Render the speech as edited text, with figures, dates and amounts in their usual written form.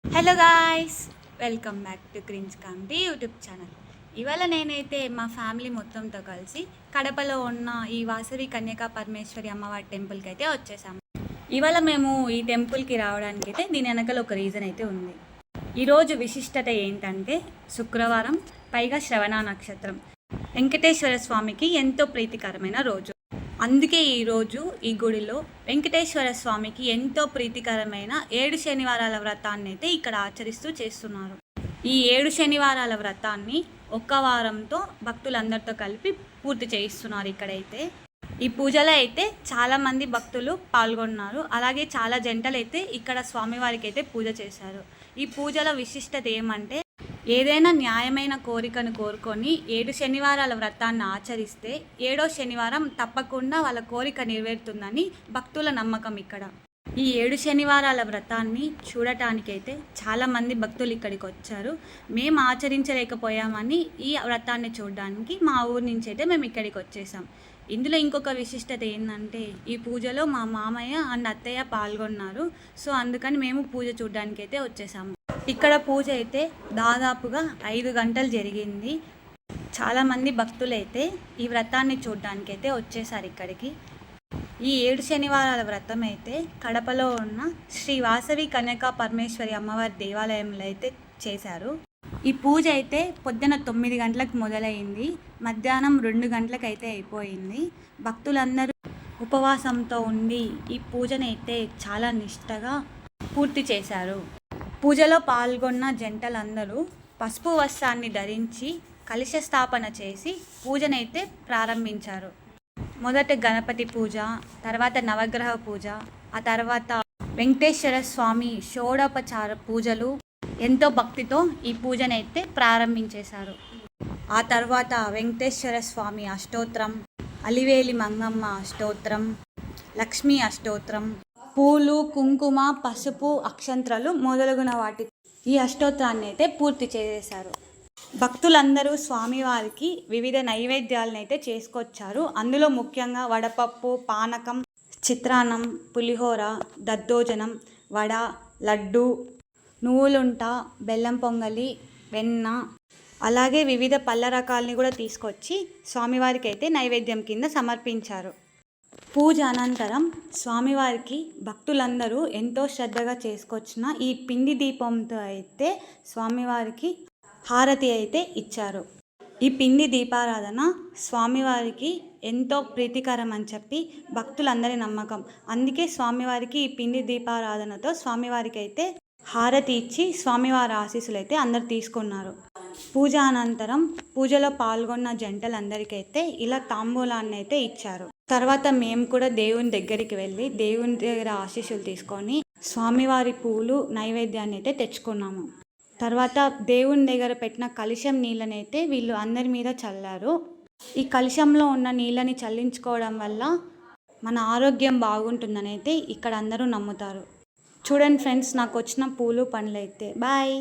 Hello guys, welcome back to cringe comedy YouTube channel. ఇవాళ నేనైతే మా ఫ్యామిలీ మొత్తంతో కలిసి కడపలో ఉన్న ఈ వాసవి కన్యకా పరమేశ్వరి అమ్మవారి టెంపుల్కి అయితే వచ్చేసాము. ఇవాళ మేము ఈ టెంపుల్కి రావడానికి అయితే దీని వెనకాల ఒక రీజన్ అయితే ఉంది. ఈరోజు విశిష్టత ఏంటంటే శుక్రవారం, పైగా శ్రవణ నక్షత్రం. వెంకటేశ్వర స్వామికి ఎంతో ప్రీతికరమైన రోజు. అందుకే ఈరోజు ఈ గుడిలో వెంకటేశ్వర స్వామికి ఎంతో ప్రీతికరమైన 7 శనివారాల వ్రతాన్ని అయితే ఇక్కడ ఆచరిస్తూ చేస్తున్నారు. ఈ 7 శనివారాల వ్రతాన్ని ఒక్క వారంతో భక్తులందరితో కలిపి పూర్తి చేయిస్తున్నారు. ఇక్కడైతే ఈ పూజలో అయితే చాలామంది భక్తులు పాల్గొన్నారు. అలాగే చాలా జంటలు అయితే ఇక్కడ స్వామివారికి అయితే పూజ చేశారు. ఈ పూజల విశిష్టత ఏమంటే, ఏదైనా న్యాయమైన కోరికను కోరుకొని 7 శనివారాల వ్రతాన్ని ఆచరిస్తే 7వ శనివారం తప్పకుండా వాళ్ళ కోరిక నెరవేరుతుందని భక్తుల నమ్మకం. ఇక్కడ ఈ 7 శనివారాల వ్రతాన్ని చూడటానికైతే చాలామంది భక్తులు ఇక్కడికి వచ్చారు. మేము ఆచరించలేకపోయామని ఈ వ్రతాన్ని చూడడానికి మా ఊరి నుంచి అయితే మేము ఇక్కడికి వచ్చేసాం. ఇందులో ఇంకొక విశిష్టత ఏంటంటే, ఈ పూజలో మా మామయ్య అండ్ అత్తయ్య పాల్గొన్నారు. సో అందుకని మేము పూజ చూడడానికి అయితే వచ్చేసాము. ఇక్కడ పూజ అయితే దాదాపుగా 5 గంటలు జరిగింది. చాలామంది భక్తులైతే ఈ వ్రతాన్ని చూడడానికైతే వచ్చేసారు ఇక్కడికి. ఈ 7 శనివారాల వ్రతం అయితే కడపలో ఉన్న శ్రీ వాసవి కన్యకా పరమేశ్వరి అమ్మవారి దేవాలయంలో అయితే చేశారు. ఈ పూజ అయితే పొద్దున 9 గంటలకు మొదలైంది, మధ్యాహ్నం 2 గంటలకు అయితే అయిపోయింది. భక్తులందరూ ఉపవాసంతో ఉండి ఈ పూజనైతే చాలా నిష్టగా పూర్తి చేశారు. పూజలో పాల్గొన్న జంటలందరూ పసుపు వస్త్రాన్ని ధరించి కలశ స్థాపన చేసి పూజనైతే ప్రారంభించారు. మొదట గణపతి పూజ, తర్వాత నవగ్రహ పూజ, ఆ తర్వాత వెంకటేశ్వర స్వామి షోడోపచార పూజలు ఎంతో భక్తితో ఈ పూజనైతే ప్రారంభించేశారు. ఆ తర్వాత వెంకటేశ్వర స్వామి అష్టోత్రం, అలివేలి మంగమ్మ అష్టోత్రం, లక్ష్మీ అష్టోత్రం, పూలు, కుంకుమ, పసుపు, అక్షంత్రాలు మొదలగున వాటి ఈ అష్టోత్రాన్ని అయితే పూర్తి చేసేశారు. భక్తులందరూ స్వామివారికి వివిధ నైవేద్యాలను అయితే చేసుకొచ్చారు. అందులో ముఖ్యంగా వడపప్పు, పానకం, చిత్రాన్నం, పులిహోర, దద్దోజనం, వడ, లడ్డు, నువ్వులుంట, బెల్లం పొంగలి, వెన్న, అలాగే వివిధ పళ్ళ రకాలని కూడా తీసుకొచ్చి స్వామివారికి అయితే నైవేద్యం కింద సమర్పించారు. పూజ అనంతరం స్వామివారికి భక్తులందరూ ఎంతో శ్రద్ధగా చేసుకొచ్చిన ఈ పిండి దీపంతో అయితే స్వామివారికి హారతి అయితే ఇచ్చారు. ఈ పిండి దీపారాధన స్వామివారికి ఎంతో ప్రీతికరం అని చెప్పి భక్తులందరి నమ్మకం. అందుకే స్వామివారికి ఈ పిండి దీపారాధనతో స్వామివారికి అయితే హారతి ఇచ్చి స్వామివారి ఆశీస్సులు అయితే అందరు తీసుకున్నారు. పూజ అనంతరం పూజలో పాల్గొన్న జంటలందరికైతే ఇలా తాంబూలాన్ని అయితే ఇచ్చారు. తర్వాత మేము కూడా దేవుని దగ్గరికి వెళ్ళి దేవుని దగ్గర ఆశీస్సులు తీసుకొని స్వామివారి పూలు నైవేద్యాన్ని అయితే తెచ్చుకున్నాము. తర్వాత దేవుని దగ్గర పెట్టిన కలశం నీళ్ళని అయితే వీళ్ళు అందరి మీద చల్లారు. ఈ కలశంలో ఉన్న నీళ్ళని చల్లించుకోవడం వల్ల మన ఆరోగ్యం బాగుంటుందని అయితే ఇక్కడ అందరూ నమ్ముతారు. చూడండి ఫ్రెండ్స్, నాకు వచ్చిన పూలు పండ్లు అయితే. బాయ్.